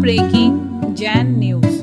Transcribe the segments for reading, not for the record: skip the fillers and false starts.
Breaking Jain news.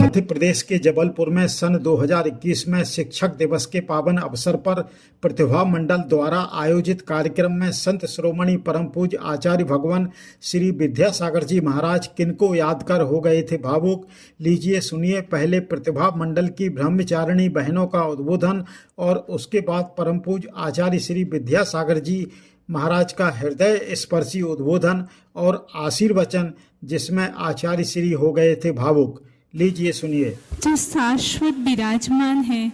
Madhya Pradesh के जबलपुर में सन 2021 में शिक्षक दिवस के पावन अवसर पर प्रतिभा मंडल द्वारा आयोजित कार्यक्रम में संत शिरोमणि परम पूज्य आचार्य भगवान श्री विद्यासागर जी महाराज किनको याद कर हो गए थे भावुक। लीजिए सुनिए पहले प्रतिभा मंडल की ब्रह्मचारिणी बहनों का उद्बोधन और उसके बाद परम पूज्य आचार्य श्री विद्यासागर जी महाराज का हृदय स्पर्शी उद्बोधन और आशीर्वचन, जिसमें आचार्य श्री हो गए थे भावुक। लीजिए सुनिए। जो शाश्वत विराजमान है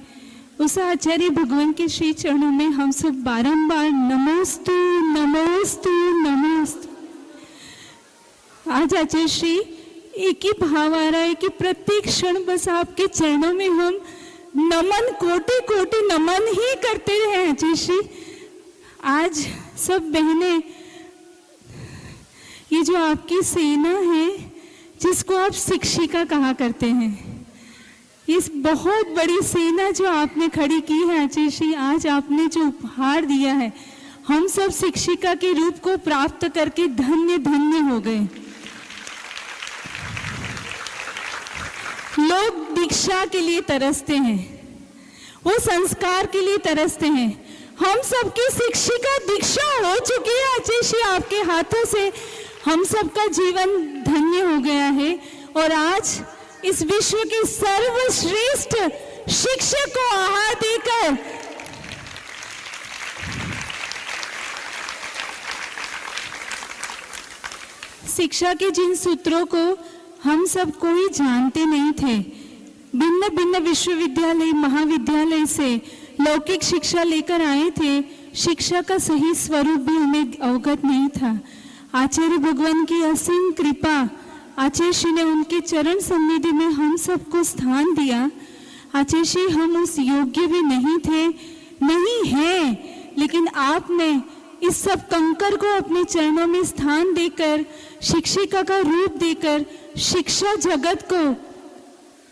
उस आचार्य भगवान के श्री चरणों में हम सब बारंबार नमोस्तु नमोस्तु नमोस्तु। आज आचार्य श्री एक ही भाव आ रहा है कि प्रत्येक क्षण बस आपके चरणों में हम नमन कोटि कोटि नमन ही करते रहे। आचार्य श्री आज सब बहनें, ये जो आपकी सेना है जिसको आप शिक्षिका कहा करते हैं, इस बहुत बड़ी सेना जो आपने खड़ी की है आचार्य श्री, आज आपने जो उपहार दिया है हम सब शिक्षिका के रूप को प्राप्त करके धन्य धन्य हो गए। लोग दीक्षा के लिए तरसते हैं, वो संस्कार के लिए तरसते हैं। हम सबकी शिक्षिका दीक्षा हो चुकी है आचार्य श्री, आपके हाथों से हम सबका जीवन धन्य हो गया है। और आज इस विश्व के सर्वश्रेष्ठ शिक्षक को आहार देकर शिक्षा के जिन सूत्रों को हम सब कोई जानते नहीं थे, भिन्न भिन्न विश्वविद्यालय महाविद्यालय से लौकिक शिक्षा लेकर आए थे, शिक्षा का सही स्वरूप भी हमें अवगत नहीं था। आचार्य भगवान की असीम कृपा, आचार्य श्री ने उनके चरण सन्निधि में हम सबको स्थान दिया। आचार्य श्री हम उस योग्य भी नहीं थे, नहीं है, लेकिन आपने इस सब कंकर को अपने चरणों में स्थान देकर, शिक्षिका का रूप देकर शिक्षा जगत को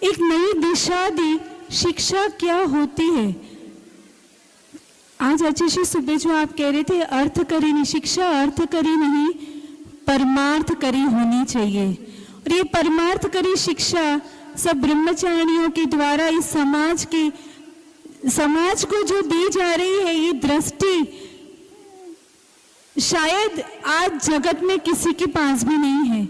एक नई दिशा दी। शिक्षा क्या होती है? आज आचार्य श्री सुबह जो आप कह रहे थे अर्थ करी नहीं, शिक्षा अर्थ करी नहीं परमार्थ करी होनी चाहिए। और ये परमार्थ करी शिक्षा सब ब्रह्मचारिणियों के द्वारा इस समाज को जो दी जा रही है, ये दृष्टि शायद आज जगत में किसी के पास भी नहीं है।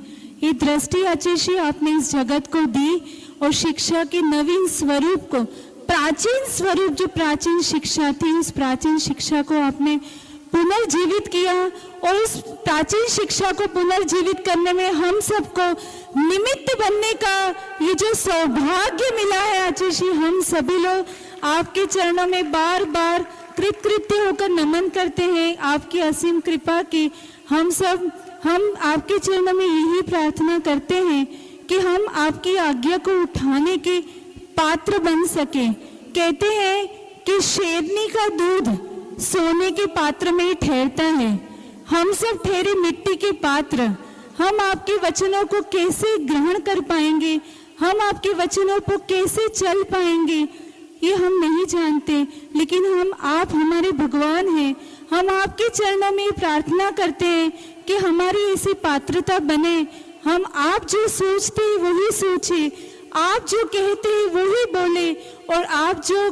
ये दृष्टि आचार्य श्री आपने इस जगत को दी और शिक्षा के नवीन स्वरूप को, प्राचीन स्वरूप जो प्राचीन शिक्षा थी, उस प्राचीन शिक्षा को आपने पुनर्जीवित किया। और उस प्राचीन शिक्षा को पुनर्जीवित करने में हम सबको निमित्त बनने का ये जो सौभाग्य मिला है आचार्य श्री, हम सभी लोग आपके चरणों में बार बार कृतकृत्य होकर नमन करते हैं। आपकी असीम कृपा की हम आपके चरणों में यही प्रार्थना करते हैं कि हम आपकी आज्ञा को उठाने के पात्र बन सके। कहते हैं कि शेरनी का दूध सोने के पात्र में ही ठहरता है, हम सब ठहरे मिट्टी के पात्र। हम आपके वचनों को कैसे ग्रहण कर पाएंगे, हम आपके वचनों पर कैसे चल पाएंगे, ये हम नहीं जानते, लेकिन आप हमारे भगवान हैं। हम आपके चरणों में प्रार्थना करते हैं कि हमारी ऐसी पात्रता बने, हम आप जो सोचते हैं वही सोचे, आप जो कहते हैं वही बोले और आप जो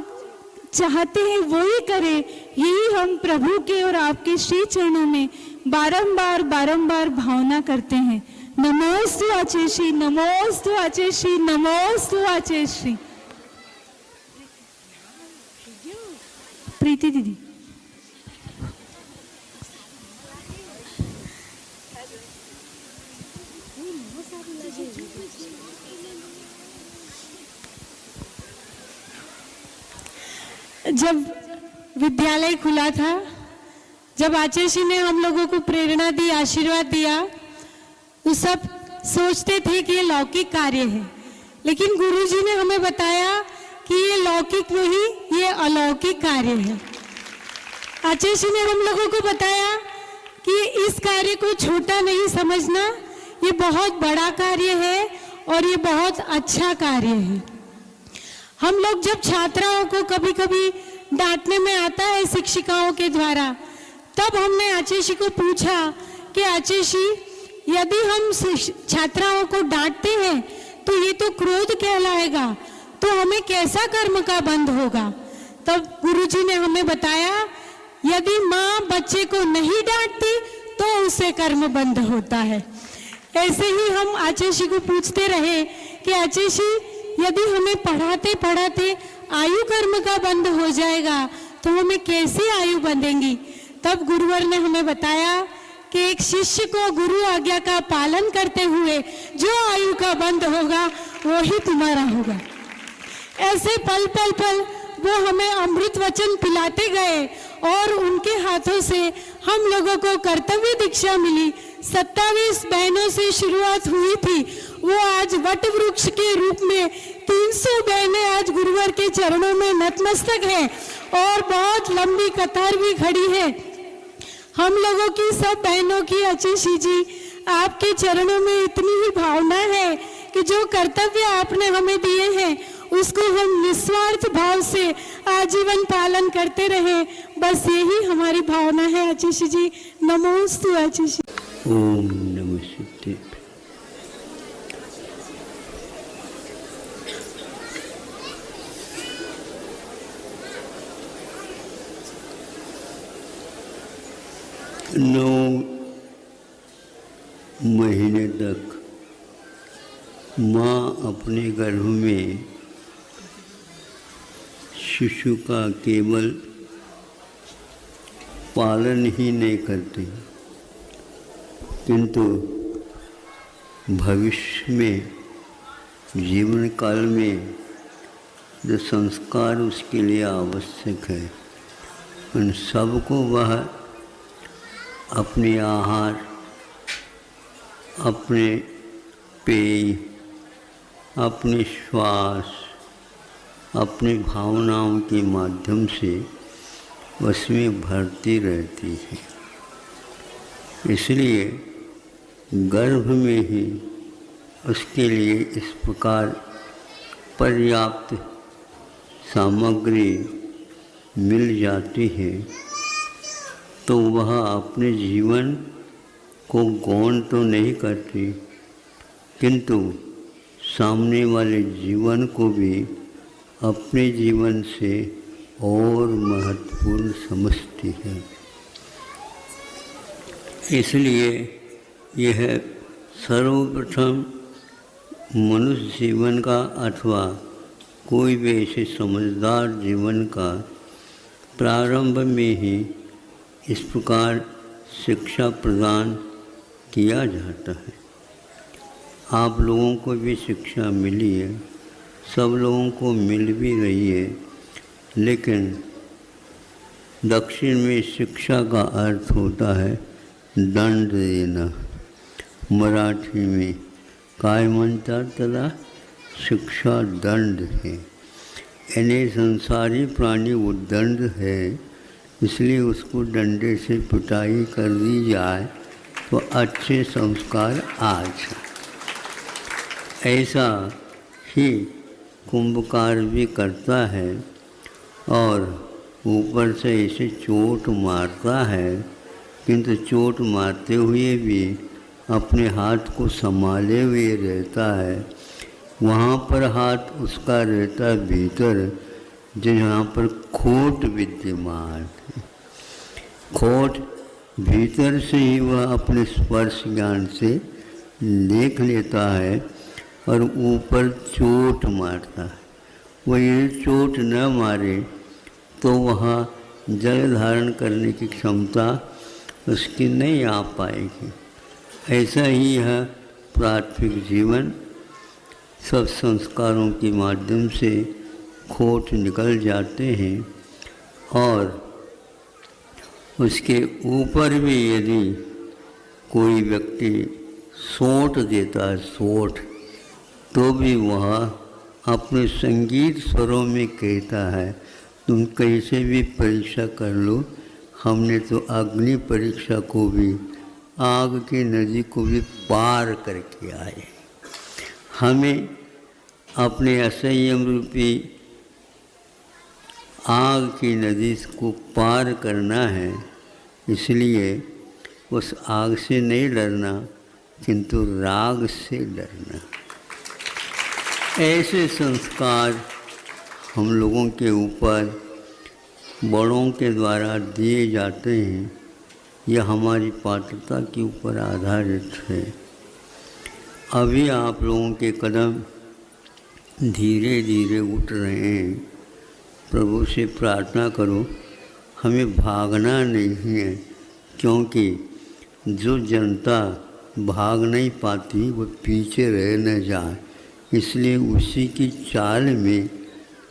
चाहते हैं वही करें। यही हम प्रभु के और आपके श्री चरणों में बारंबार बारंबार भावना करते हैं। नमोस्तु आचार्य श्री, नमोस्तु आचार्य श्री, नमोस्तु आचार्य श्री। प्रीति दीदी, जब विद्यालय खुला था, जब आचार्य श्री ने हम लोगों को प्रेरणा दी, आशीर्वाद दिया, तो सब सोचते थे कि ये लौकिक कार्य है, लेकिन गुरुजी ने हमें बताया कि ये लौकिक नहीं, ये अलौकिक कार्य है। आचार्य श्री ने हम लोगों को बताया कि इस कार्य को छोटा नहीं समझना, ये बहुत बड़ा कार्य है और ये बहुत अच्छा कार्य है। हम लोग जब छात्राओं को कभी कभी डांटने में आता है शिक्षिकाओं के द्वारा, तब हमने आचार्य श्री को पूछा कि आचार्य श्री यदि हम छात्राओं को डांटते हैं तो ये तो क्रोध कहलाएगा, तो हमें कैसा कर्म का बंध होगा। तब गुरुजी ने हमें बताया, यदि माँ बच्चे को नहीं डांटती तो उसे कर्म बंध होता है। ऐसे ही हम आचार्य जी को पूछते रहे कि आचार्य जी, यदि हमें पढ़ाते पढ़ाते आयु कर्म का बंध हो जाएगा तो हमें कैसे आयु बंधेंगी। तब गुरुवर ने हमें बताया कि एक शिष्य को गुरु आज्ञा का पालन करते हुए जो आयु का बंध होगा वो ही तुम्हारा होगा। ऐसे पल पल पल वो हमें अमृत वचन पिलाते गए और उनके हाथों से हम लोगों को कर्तव्य दीक्षा मिली। 27 बहनों से शुरुआत हुई थी, वो आज वट वृक्ष के रूप में 300 बहनें आज गुरुवर के चरणों में नतमस्तक हैं और बहुत लंबी कतार भी खड़ी है। हम लोगों की सब बहनों की आचार्य जी आपके चरणों में इतनी ही भावना है कि जो कर्तव्य आपने हमें दिए हैं उसको हम निस्वार्थ भाव से आजीवन पालन करते रहें, बस यही हमारी भावना है आचार्य जी। नमोस्तु आचार्य जी। ओम नमः शिवाय। नौ महीने तक माँ अपने गर्भ में शिशु का केवल पालन ही नहीं करती, किंतु भविष्य में जीवन काल में जो संस्कार उसके लिए आवश्यक है उन सबको वह अपने आहार, अपने पेय, अपने श्वास, अपनी भावनाओं के माध्यम से उसमें भरती रहती है। इसलिए गर्भ में ही उसके लिए इस प्रकार पर्याप्त सामग्री मिल जाती है तो वह अपने जीवन को गौण तो नहीं करती, किंतु सामने वाले जीवन को भी अपने जीवन से और महत्वपूर्ण समझती है। इसलिए यह सर्वप्रथम मनुष्य जीवन का अथवा कोई भी ऐसे समझदार जीवन का प्रारंभ में ही इस प्रकार शिक्षा प्रदान किया जाता है। आप लोगों को भी शिक्षा मिली है, सब लोगों को मिल भी रही है, लेकिन दक्षिण में शिक्षा का अर्थ होता है दंड देना। मराठी में काय म्हणतात त्याला शिक्षा दंड है, यानी संसारी प्राणी उद्दंड है, इसलिए उसको डंडे से पिटाई कर दी जाए तो अच्छे संस्कार आ जाए। ऐसा ही कुंभकार भी करता है और ऊपर से ऐसे चोट मारता है, किंतु चोट मारते हुए भी अपने हाथ को संभाले हुए रहता है। वहाँ पर हाथ उसका रहता है भीतर, जहाँ पर खोट विद्यमान है। खोट भीतर से ही वह अपने स्पर्श ज्ञान से देख लेता है और ऊपर चोट मारता है। वह ये चोट न मारे तो वहाँ जल धारण करने की क्षमता उसकी नहीं आ पाएगी। ऐसा ही यह प्राथमिक जीवन सब संस्कारों के माध्यम से खोट निकल जाते हैं और उसके ऊपर भी यदि कोई व्यक्ति सोट देता है, सोट, तो भी वह अपने संगीत स्वरों में कहता है तुम कैसे भी परीक्षा कर लो, हमने तो अग्नि परीक्षा को भी, आग की नदी को भी पार करके आए। हमें अपने असंयम रूपी आग की नदी को पार करना है, इसलिए उस आग से नहीं डरना, किंतु राग से डरना। ऐसे संस्कार हम लोगों के ऊपर बड़ों के द्वारा दिए जाते हैं। यह हमारी पात्रता के ऊपर आधारित है। अभी आप लोगों के कदम धीरे धीरे उठ रहे हैं। प्रभु से प्रार्थना करो, हमें भागना नहीं है, क्योंकि जो जनता भाग नहीं पाती वो पीछे रह न जाए, इसलिए उसी की चाल में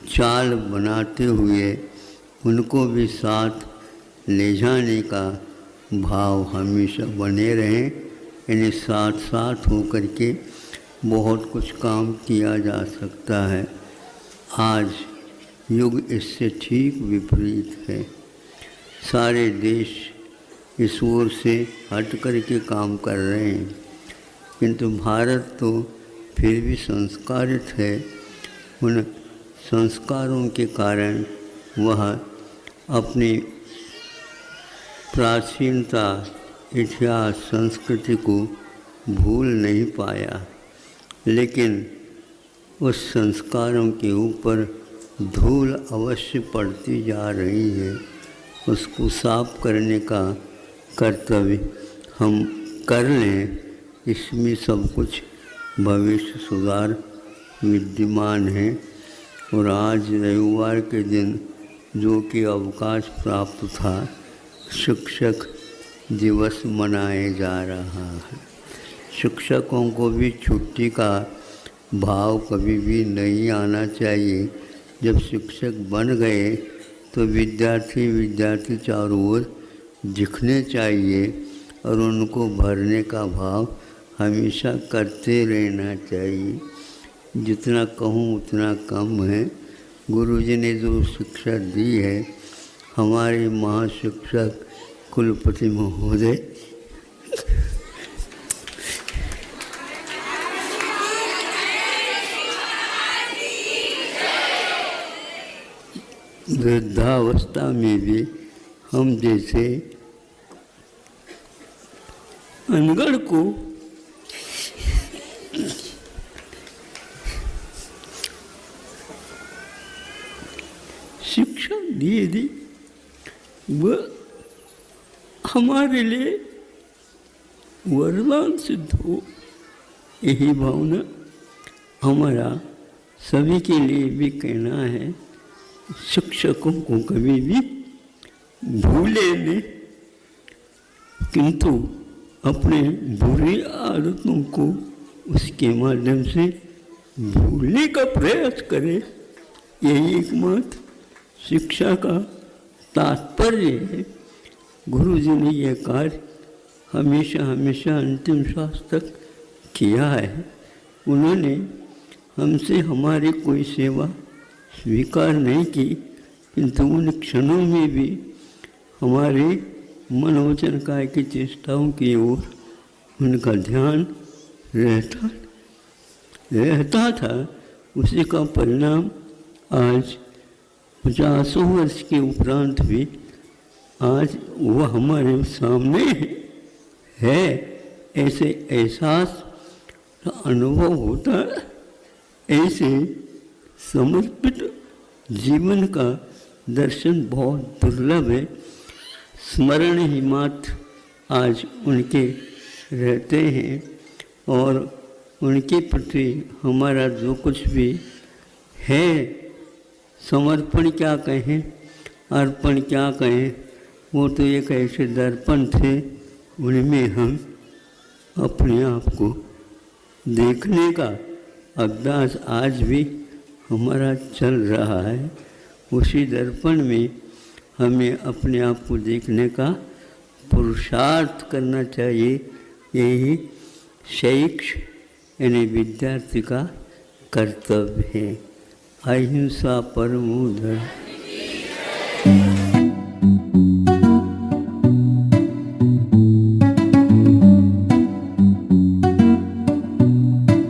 चाल बनाते हुए उनको भी साथ ले जाने का भाव हमेशा बने रहें। यानी साथ साथ होकर के बहुत कुछ काम किया जा सकता है। आज युग इससे ठीक विपरीत है। सारे देश इस ओर से हट कर के काम कर रहे हैं, किंतु भारत तो फिर भी संस्कारित है। उन संस्कारों के कारण वह अपनी प्राचीनता, इतिहास, संस्कृति को भूल नहीं पाया, लेकिन उस संस्कारों के ऊपर धूल अवश्य पड़ती जा रही है। उसको साफ करने का कर्तव्य हम कर लें, इसमें सब कुछ भविष्य सुधार विद्यमान है। और आज रविवार के दिन जो कि अवकाश प्राप्त था, शिक्षक दिवस मनाया जा रहा है। शिक्षकों को भी छुट्टी का भाव कभी भी नहीं आना चाहिए। जब शिक्षक बन गए तो विद्यार्थी चारों ओर दिखने चाहिए और उनको भरने का भाव हमेशा करते रहना चाहिए। जितना कहूँ उतना कम है। गुरुजी ने जो शिक्षा दी है, हमारे महाशिक्षक कुलपति महोदय वृद्धावस्था में भी हम जैसे अनगढ़ को शिक्षा दिए दी, वह हमारे लिए वरदान सिद्ध हो। यही भावना हमारा सभी के लिए भी कहना है। शिक्षकों को कभी भी भूले नहीं, किंतु अपने बुरी आदतों को उसके माध्यम से भूलने का प्रयास करें। यही एकमात्र शिक्षा का तात्पर्य है। गुरु जी ने यह कार्य हमेशा हमेशा अंतिम श्वास तक किया है। उन्होंने हमसे हमारी कोई सेवा स्वीकार नहीं की, किंतु उन क्षणों में भी हमारे मनोवचन काय की चेष्टाओं की ओर उनका ध्यान रहता था। उसी का परिणाम आज 50 वर्ष के उपरांत भी आज वह हमारे सामने है। ऐसे एहसास का अनुभव होता है। ऐसे समर्पित जीवन का दर्शन बहुत दुर्लभ है। स्मरण ही मात्र आज उनके रहते हैं और उनके प्रति हमारा जो कुछ भी है, समर्पण क्या कहें, अर्पण क्या कहें, वो तो एक ऐसे दर्पण थे, उनमें हम अपने आप को देखने का अभ्यास आज भी हमारा चल रहा है। उसी दर्पण में हमें अपने आप को देखने का पुरुषार्थ करना चाहिए। यही शिक्ष यानी विद्यार्थी का कर्तव्य है। अहिंसा परमो धर्म।